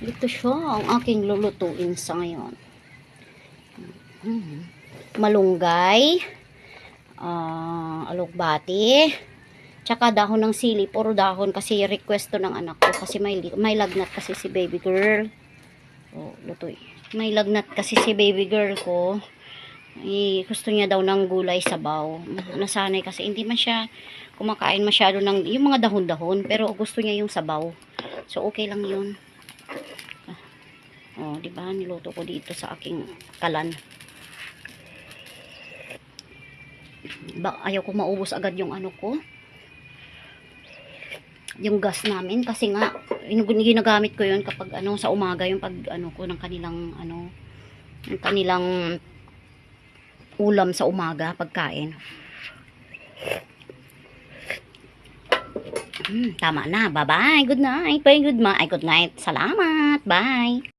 Ito siya ang aking lulutuin sa ngayon. Malunggay, alugbati, tsaka dahon ng sili. Puro dahon kasi request to ng anak ko kasi may lagnat kasi si baby girl. Lutoy. May lagnat kasi si baby girl ko. Gusto niya daw ng gulay sabaw. Nasanay kasi hindi man siya kumakain masyado ng yung mga dahon-dahon, pero gusto niya yung sabaw. So okay lang 'yun. Di ba? Niluto ko dito sa aking kalan. Ayaw ko maubos agad yung ano ko. Yung gas namin kasi nga ginagamit ko 'yun kapag sa umaga yung pag ko ng kanilang yung kanilang ulam sa umaga, pagkain. Tama na. Bye-bye. Good night. Good night. Salamat. Bye.